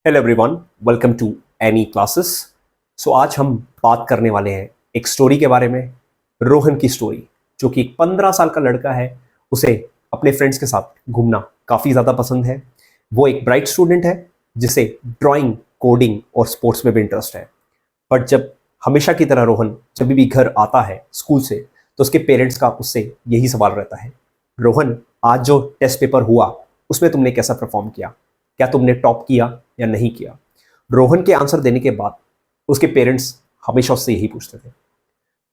Hello everyone, welcome to Annie classes. So आज हम बात करने वाले हैं एक स्टोरी के बारे में। रोहन की स्टोरी, जो कि एक 15 साल का लड़का है। उसे अपने फ्रेंड्स के साथ घूमना काफ़ी ज़्यादा पसंद है। वो एक ब्राइट स्टूडेंट है जिसे ड्राइंग, कोडिंग और स्पोर्ट्स में भी इंटरेस्ट है। बट जब हमेशा की तरह रोहन जब भी घर आता है स्कूल से, तो उसके पेरेंट्स का उससे यही सवाल रहता है, रोहन, आज जो टेस्ट पेपर हुआ उसमें तुमने कैसा परफॉर्म किया? क्या तुमने टॉप किया या नहीं किया? रोहन के आंसर देने के बाद उसके पेरेंट्स हमेशा उससे यही पूछते थे,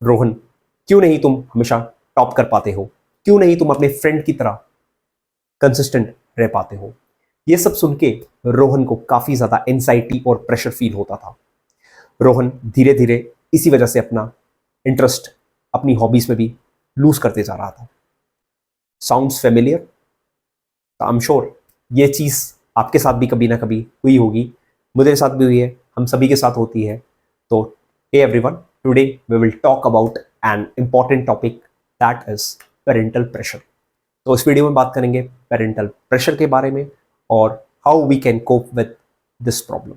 रोहन, क्यों नहीं तुम हमेशा टॉप कर पाते हो? क्यों नहीं तुम अपने फ्रेंड की तरह कंसिस्टेंट रह पाते हो? ये सब सुन के रोहन को काफ़ी ज़्यादा एंजाइटी और प्रेशर फील होता था। रोहन धीरे धीरे इसी वजह से अपना इंटरेस्ट अपनी हॉबीज़ में भी लूज करते जा रहा था। Sounds familiar? I am sure ये चीज़ आपके साथ भी कभी ना कभी हुई होगी। मुझे साथ भी हुई है, हम सभी के साथ होती है। तो hey everyone, today we will talk about an important topic, that is parental pressure. तो इस वीडियो में बात करेंगे पेरेंटल प्रेशर के बारे में और how we can cope with this problem.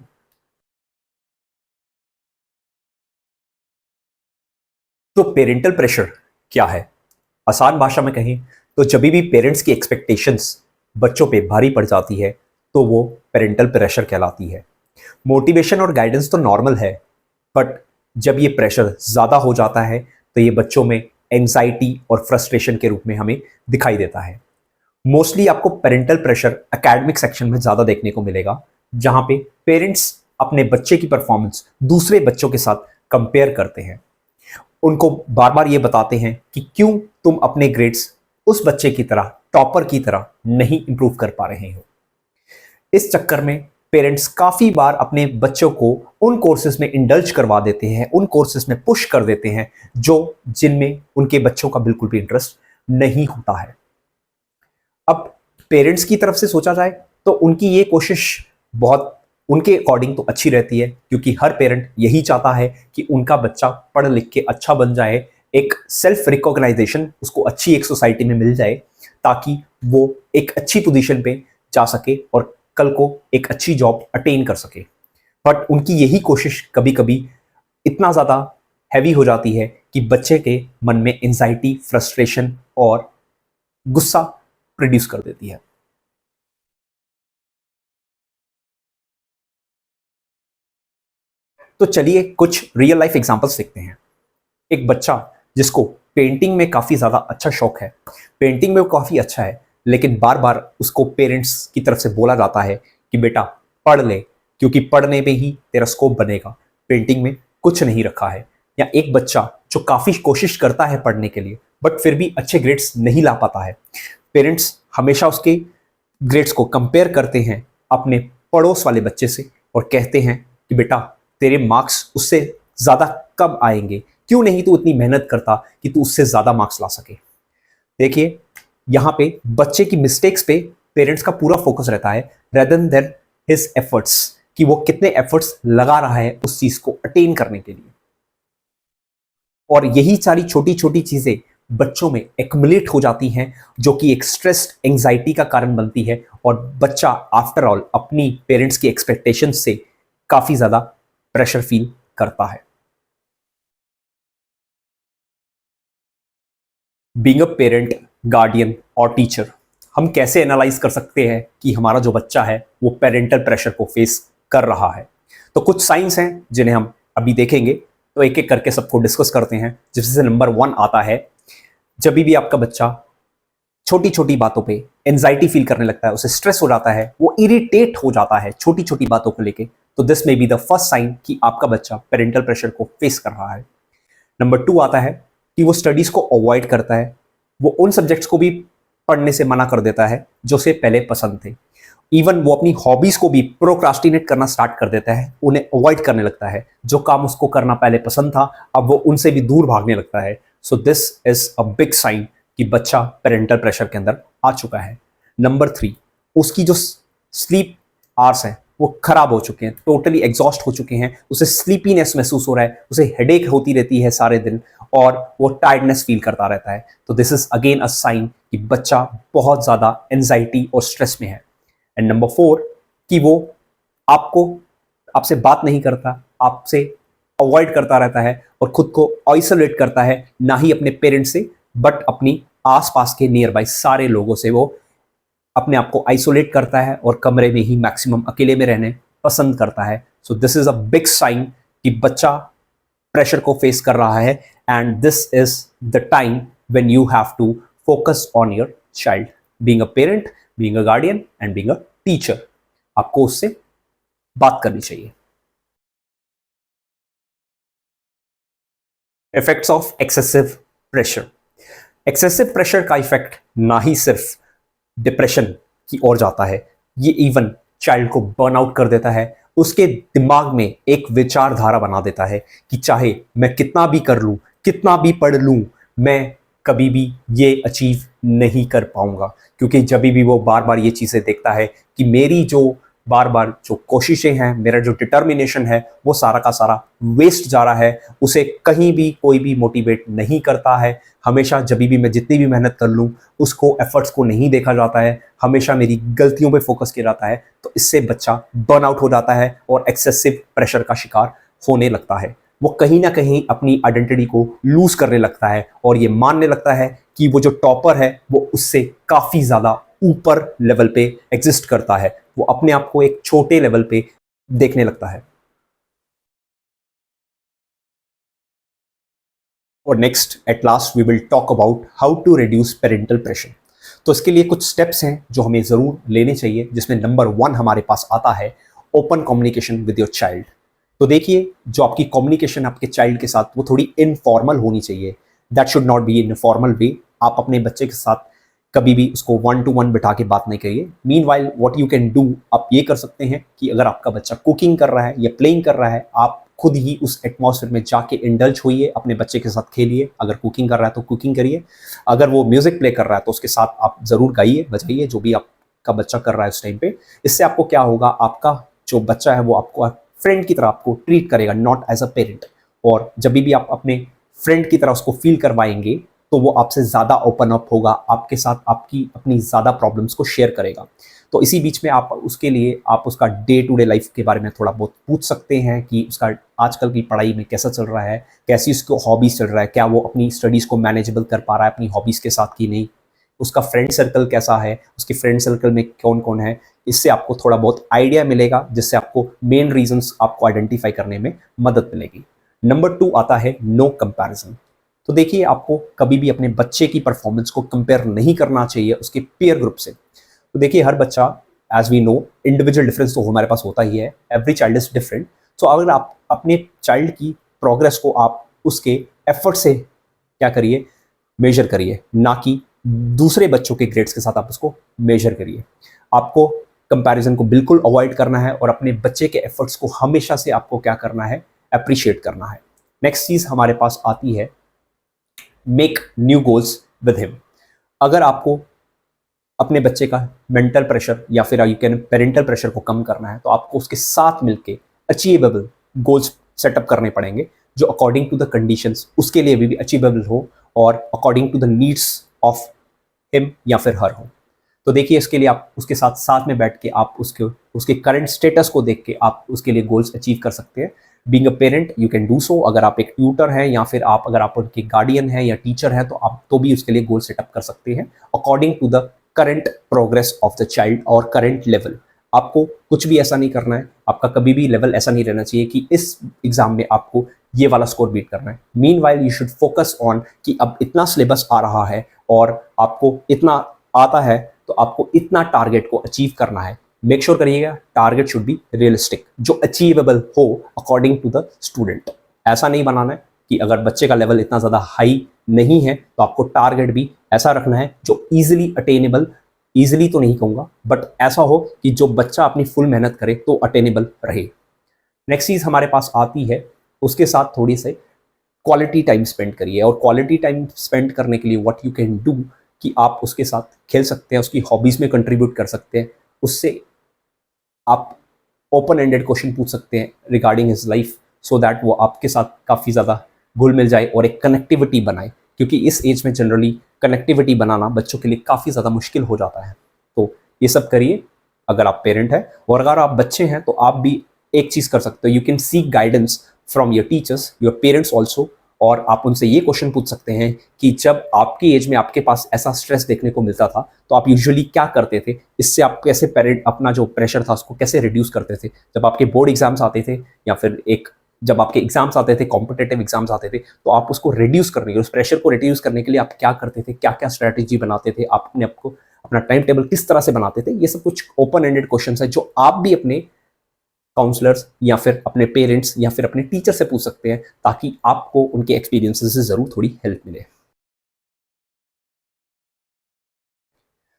तो पेरेंटल प्रेशर क्या है? आसान भाषा में कहें तो जब भी पेरेंट्स की एक्सपेक्टेशंस बच्चों पे भारी पड़ जाती है तो वो पेरेंटल प्रेशर कहलाती है। मोटिवेशन और गाइडेंस तो नॉर्मल है, बट जब ये प्रेशर ज़्यादा हो जाता है तो ये बच्चों में एंजाइटी और फ्रस्ट्रेशन के रूप में हमें दिखाई देता है। मोस्टली आपको पेरेंटल प्रेशर एकेडमिक सेक्शन में ज़्यादा देखने को मिलेगा, जहाँ पे पेरेंट्स अपने बच्चे की परफॉर्मेंस दूसरे बच्चों के साथ कंपेयर करते हैं। उनको बार बार ये बताते हैं कि क्यों तुम अपने ग्रेड्स उस बच्चे की तरह, टॉपर की तरह नहीं इंप्रूव कर पा रहे हो। इस चक्कर में पेरेंट्स काफ़ी बार अपने बच्चों को उन कोर्सेज में इंडल्ज करवा देते हैं, उन कोर्सेज में पुश कर देते हैं जो जिनमें उनके बच्चों का बिल्कुल भी इंटरेस्ट नहीं होता है। अब पेरेंट्स की तरफ से सोचा जाए तो उनकी ये कोशिश बहुत उनके अकॉर्डिंग तो अच्छी रहती है, क्योंकि हर पेरेंट यही चाहता है कि उनका बच्चा पढ़ लिख के अच्छा बन जाए, एक सेल्फ रिकॉग्नाइजेशन उसको अच्छी एक सोसाइटी में मिल जाए, ताकि वो एक अच्छी पोजीशन पे जा सके और कल को एक अच्छी जॉब अटेन कर सके। बट उनकी यही कोशिश कभी कभी इतना ज़्यादा हैवी हो जाती है कि बच्चे के मन में एंजाइटी, फ्रस्ट्रेशन और गुस्सा प्रोड्यूस कर देती है। तो चलिए कुछ रियल लाइफ एग्जांपल्स देखते हैं। एक बच्चा जिसको पेंटिंग में काफ़ी ज़्यादा अच्छा शौक है, पेंटिंग में वो काफ़ी अच्छा है, लेकिन बार बार उसको पेरेंट्स की तरफ से बोला जाता है कि बेटा पढ़ ले, क्योंकि पढ़ने में ही तेरा स्कोप बनेगा, पेंटिंग में कुछ नहीं रखा है। या एक बच्चा जो काफ़ी कोशिश करता है पढ़ने के लिए, बट फिर भी अच्छे ग्रेड्स नहीं ला पाता है। पेरेंट्स हमेशा उसके ग्रेड्स को कंपेयर करते हैं अपने पड़ोस वाले बच्चे से और कहते हैं कि बेटा तेरे मार्क्स उससे ज़्यादा कब आएंगे, क्यों नहीं तू इतनी मेहनत करता कि तू उससे ज़्यादा मार्क्स ला सके। देखिए, यहाँ पे बच्चे की मिस्टेक्स पे पेरेंट्स का पूरा फोकस रहता है, रेदर देन हिज एफर्ट्स, कि वो कितने एफर्ट्स लगा रहा है उस चीज़ को अटेन करने के लिए। और यही सारी छोटी छोटी चीज़ें बच्चों में एक्युमुलेट हो जाती हैं, जो कि एक स्ट्रेस, एंजाइटी का कारण बनती है, और बच्चा आफ्टर ऑल अपनी पेरेंट्स की एक्सपेक्टेशंस से काफ़ी ज़्यादा प्रेशर फील करता है। बीइंग अ पेरेंट, गार्डियन और टीचर, हम कैसे एनालाइज कर सकते हैं कि हमारा जो बच्चा है वो पेरेंटल प्रेशर को फेस कर रहा है? तो कुछ साइंस हैं जिन्हें हम अभी देखेंगे, तो एक एक करके सबको डिस्कस करते हैं। जिससे नंबर 1 आता है, जब भी आपका बच्चा छोटी छोटी बातों पे एंजाइटी फील करने लगता है, उसे स्ट्रेस हो जाता है, वो इरिटेट हो जाता है छोटी छोटी बातों को लेके, तो this may be the first sign कि आपका बच्चा पेरेंटल प्रेशर को फेस कर रहा है। नंबर 2 आता है कि वो स्टडीज को अवॉइड करता है, वो उन सब्जेक्ट्स को भी पढ़ने से मना कर देता है जो उसे पहले पसंद थे। इवन वो अपनी हॉबीज को भी प्रोक्रास्टिनेट करना स्टार्ट कर देता है, उन्हें अवॉइड करने लगता है। जो काम उसको करना पहले पसंद था, अब वो उनसे भी दूर भागने लगता है। So this is a big sign कि बच्चा पेरेंटल प्रेशर के अंदर आ चुका है। नंबर 3, उसकी जो स्लीप आवर्स हैं वो खराब हो चुके हैं, टोटली एग्जॉस्ट हो चुके हैं, उसे स्लीपीनेस महसूस हो रहा है, उसे हेडेक होती रहती है सारे दिन, और वो टायर्डनेस फील करता रहता है। तो this is again a sign कि बच्चा बहुत ज़्यादा एंजाइटी और स्ट्रेस में है। एंड नंबर 4, कि वो आपको आपसे बात नहीं करता, आपसे अवॉइड करता रहता है और खुद को आइसोलेट करता है, ना ही अपने पेरेंट्स से बट अपनी आसपास के नियर बाय सारे लोगों से वो अपने आप को आइसोलेट करता है और कमरे में ही मैक्सिमम अकेले में रहने पसंद करता है। So this is a big sign कि बच्चा प्रेशर को फेस कर रहा है and this is the time when you have to focus on your child, being a parent, being a guardian and being a teacher. आपको उससे बात करनी चाहिए। Effects of excessive pressure. Excessive pressure का इफेक्ट ना ही सिर्फ डिप्रेशन की ओर जाता है, ये इवन चाइल्ड को बर्नआउट कर देता है। उसके दिमाग में एक विचारधारा बना देता है कि चाहे मैं कितना भी कर लूं, कितना भी पढ़ लूं, मैं कभी भी ये अचीव नहीं कर पाऊंगा, क्योंकि जब भी वो बार बार ये चीज़ें देखता है कि मेरी जो बार बार जो कोशिशें हैं, मेरा जो डिटर्मिनेशन है, वो सारा का सारा वेस्ट जा रहा है, उसे कहीं भी कोई भी मोटिवेट नहीं करता है। हमेशा जब भी मैं जितनी भी मेहनत कर लूँ, उसको एफर्ट्स को नहीं देखा जाता है, हमेशा मेरी गलतियों पे फोकस किया जाता है। तो इससे बच्चा बर्नआउट हो जाता है और एक्सेसिव प्रेशर का शिकार होने लगता है। वो कहीं ना कहीं अपनी आइडेंटिटी को लूज करने लगता है और ये मानने लगता है कि वो जो टॉपर है वो उससे काफ़ी ज़्यादा ऊपर लेवल पे एग्जिस्ट करता है। वो अपने आप को एक छोटे लेवल पे देखने लगता है। और next at last we will talk about how to reduce parental pressure. तो इसके लिए कुछ स्टेप्स हैं जो हमें ज़रूर लेने चाहिए, जिसमें नंबर 1 हमारे पास आता है open communication with your child. तो देखिए, जो आपकी कम्युनिकेशन आपके चाइल्ड के साथ वो थोड़ी इनफॉर्मल होनी चाहिए। That should not be in formal way. आप अपने बच्चे के साथ कभी भी उसको 1 to 1 बिठा के बात नहीं करिए। Mean while what you can do, आप ये कर सकते हैं कि अगर आपका बच्चा कुकिंग कर रहा है या प्लेइंग कर रहा है, आप खुद ही उस एटमॉस्फेयर में जाके इंडल्ज होइए, अपने बच्चे के साथ खेलिए। अगर कुकिंग कर रहा है तो कुकिंग करिए, अगर वो म्यूजिक प्ले कर रहा है तो उसके साथ आप ज़रूर गाइए, बजाइए, जो भी आपका बच्चा कर रहा है उस टाइम पे। इससे आपको क्या होगा, आपका जो बच्चा है वो आपको फ्रेंड की तरह आपको ट्रीट करेगा, नॉट एज अ पेरेंट। और जब भी आप अपने फ्रेंड की तरह उसको फील करवाएंगे तो वो आपसे ज़्यादा ओपन अप होगा, आपके साथ आपकी अपनी ज़्यादा प्रॉब्लम्स को शेयर करेगा। तो इसी बीच में आप उसके लिए आप उसका डे टू डे लाइफ के बारे में थोड़ा बहुत पूछ सकते हैं कि उसका आजकल की पढ़ाई में कैसा चल रहा है, कैसी उसको हॉबीज़ चल रहा है, क्या वो अपनी स्टडीज़ को मैनेजेबल कर पा रहा है अपनी हॉबीज़ के साथ कि नहीं, उसका फ्रेंड सर्कल कैसा है, उसके फ्रेंड सर्कल में कौन कौन है। इससे आपको थोड़ा बहुत आइडिया मिलेगा, जिससे आपको मेन रीजंस आपको आइडेंटिफाई करने में मदद मिलेगी। नंबर 2 आता है नो कंपैरिजन। तो देखिए, आपको कभी भी अपने बच्चे की परफॉर्मेंस को कंपेयर नहीं करना चाहिए उसके पीयर ग्रुप से। तो देखिए, हर बच्चा, as we know, individual difference तो हमारे पास होता ही है, एवरी चाइल्ड इज डिफरेंट। तो अगर आप अपने चाइल्ड की प्रोग्रेस को आप उसके एफर्ट से क्या करिए, मेजर करिए, ना कि दूसरे बच्चों के ग्रेड्स के साथ आप उसको मेजर करिए। आपको कंपैरिजन को बिल्कुल अवॉइड करना है और अपने बच्चे के एफर्ट्स को हमेशा से आपको क्या करना है, अप्रिशिएट करना है। नेक्स्ट चीज़ हमारे पास आती है make new goals with him. अगर आपको अपने बच्चे का मेंटल प्रेशर या फिर यू कैन पेरेंटल प्रेशर को कम करना है, तो आपको उसके साथ मिलके अचीवेबल गोल्स सेटअप करने पड़ेंगे, जो अकॉर्डिंग टू द कंडीशंस उसके लिए भी अचीवेबल हो और according to the needs of him या फिर हर हो। तो देखिए, इसके लिए आप उसके साथ साथ में बैठ के आप उसके करंट स्टेटस को देख के आप उसके लिए गोल्स अचीव कर सकते हैं। Being a parent you can do so. अगर आप एक ट्यूटर हैं या फिर अगर आप उनके गार्डियन हैं या टीचर हैं, तो आप तो भी उसके लिए गोल सेटअप कर सकते हैं according to the current progress of the child और करंट लेवल। आपको कुछ भी ऐसा नहीं करना है, आपका कभी भी लेवल ऐसा नहीं रहना चाहिए कि इस एग्जाम में आपको ये वाला स्कोर बीट करना है। Mean while you should focus on कि अब इतना सिलेबस आ रहा है और आपको इतना आता है, तो आपको इतना टारगेट को अचीव करना है। मेक श्योर करिएगा टारगेट शुड बी रियलिस्टिक, जो अचीवेबल हो अकॉर्डिंग टू द स्टूडेंट। ऐसा नहीं बनाना है कि अगर बच्चे का लेवल इतना ज़्यादा हाई नहीं है तो आपको टारगेट भी ऐसा रखना है जो ईजिली अटेनेबल, ईजिली तो नहीं कहूँगा बट ऐसा हो कि जो बच्चा अपनी फुल मेहनत करे तो अटेनेबल रहे। नेक्स्ट चीज़ हमारे पास आती है, उसके साथ थोड़ी से क्वालिटी टाइम स्पेंड करिए। और क्वालिटी टाइम स्पेंड करने के लिए व्हाट यू कैन डू कि आप उसके साथ खेल सकते हैं, उसकी हॉबीज़ में कंट्रीब्यूट कर सकते हैं, उससे आप ओपन एंडेड क्वेश्चन पूछ सकते हैं regarding his life, so that वो आपके साथ काफ़ी ज़्यादा घुल मिल जाए और एक कनेक्टिविटी बनाए, क्योंकि इस एज में जनरली कनेक्टिविटी बनाना बच्चों के लिए काफ़ी ज़्यादा मुश्किल हो जाता है। तो ये सब करिए। अगर आप पेरेंट हैं, और अगर आप बच्चे हैं तो आप भी एक चीज़ कर सकते हो, you can seek guidance from your teachers, your parents also. और आप उनसे ये क्वेश्चन पूछ सकते हैं कि जब आपकी एज में आपके पास ऐसा स्ट्रेस देखने को मिलता था तो आप यूजुअली क्या करते थे, इससे आप कैसे पेरेंट अपना जो प्रेशर था उसको कैसे रिड्यूस करते थे। जब आपके बोर्ड एग्जाम्स आते थे या फिर जब आपके एग्जाम्स आते थे, कॉम्पिटेटिव एग्जाम्स आते थे, तो आप उसको रिड्यूस करने के, उस प्रेशर को रिड्यूस करने के लिए आप क्या करते थे, क्या क्या स्ट्रैटेजी बनाते थे, आप अपने आपको अपना टाइम टेबल किस तरह से बनाते थे। ये सब कुछ ओपन एंडेड क्वेश्चन है जो आप भी अपने काउंसलर्स या फिर अपने पेरेंट्स या फिर अपने टीचर से पूछ सकते हैं, ताकि आपको उनके एक्सपीरियंसेस से जरूर थोड़ी हेल्प मिले।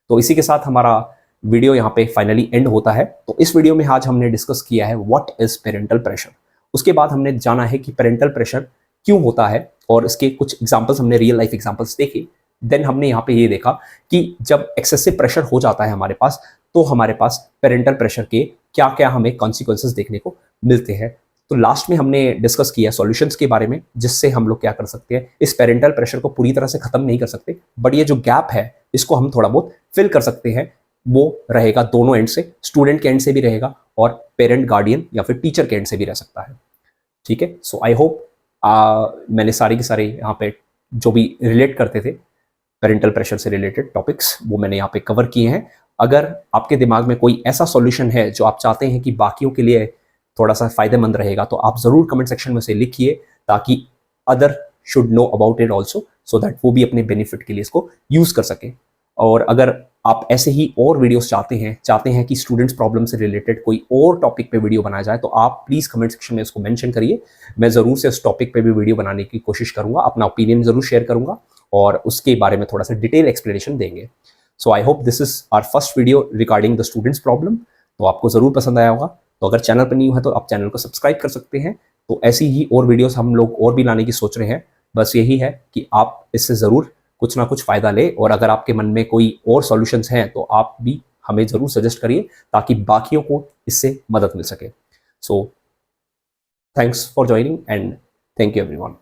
तो इसी के साथ हमारा वीडियो यहाँ पे फाइनली एंड होता है। तो इस वीडियो में आज हमने डिस्कस किया है व्हाट इज पेरेंटल प्रेशर। उसके बाद हमने जाना है कि पेरेंटल प्रेशर क्यों होता है, और इसके कुछ एग्जांपल्स हमने रियल लाइफ एग्जांपल्स देखे। देन हमने यहाँ पे ये देखा कि जब एक्सेसिव प्रेशर हो जाता है हमारे पास, तो हमारे पास पेरेंटल प्रेशर के क्या क्या हमें कॉन्सिक्वेंसेस देखने को मिलते हैं। तो लास्ट में हमने डिस्कस किया सॉल्यूशंस के बारे में, जिससे हम लोग क्या कर सकते हैं, इस पेरेंटल प्रेशर को पूरी तरह से खत्म नहीं कर सकते, बट ये जो गैप है इसको हम थोड़ा बहुत फिल कर सकते हैं। वो रहेगा दोनों एंड से, स्टूडेंट के एंड से भी रहेगा और पेरेंट गार्डियन या फिर टीचर के एंड से भी रह सकता है। ठीक है, सो आई होप मैंने सारे के सारे यहाँ पे जो भी रिलेट करते थे पेरेंटल प्रेशर से रिलेटेड टॉपिक्स, वो मैंने यहाँ पे कवर किए हैं। अगर आपके दिमाग में कोई ऐसा सॉल्यूशन है जो आप चाहते हैं कि बाकियों के लिए थोड़ा सा फायदेमंद रहेगा, तो आप ज़रूर कमेंट सेक्शन में से लिखिए, ताकि other should know about it also, so that वो भी अपने बेनिफिट के लिए इसको यूज़ कर सकें। और अगर आप ऐसे ही और वीडियोस चाहते हैं कि स्टूडेंट्स प्रॉब्लम से रिलेटेड कोई और टॉपिक पे वीडियो बनाया जाए, तो आप प्लीज़ कमेंट सेक्शन में इसको मेंशन करिए। मैं ज़रूर से उस टॉपिक पे भी वीडियो बनाने की कोशिश करूँगा, अपना ओपिनियन ज़रूर शेयर करूँगा और उसके बारे में थोड़ा सा डिटेल एक्सप्लेनेशन देंगे। So I hope this is our first video regarding the students problem. तो आपको ज़रूर पसंद आया होगा। तो अगर चैनल पर न्यू है तो आप चैनल को सब्सक्राइब कर सकते हैं। तो ऐसी ही और वीडियोस हम लोग और भी लाने की सोच रहे हैं। बस यही है कि आप इससे ज़रूर कुछ ना कुछ फ़ायदा ले, और अगर आपके मन में कोई और सॉल्यूशंस हैं तो आप भी हमें ज़रूर सजेस्ट करिए, ताकि बाकियों को इससे मदद मिल सके। So thanks for joining and thank you everyone.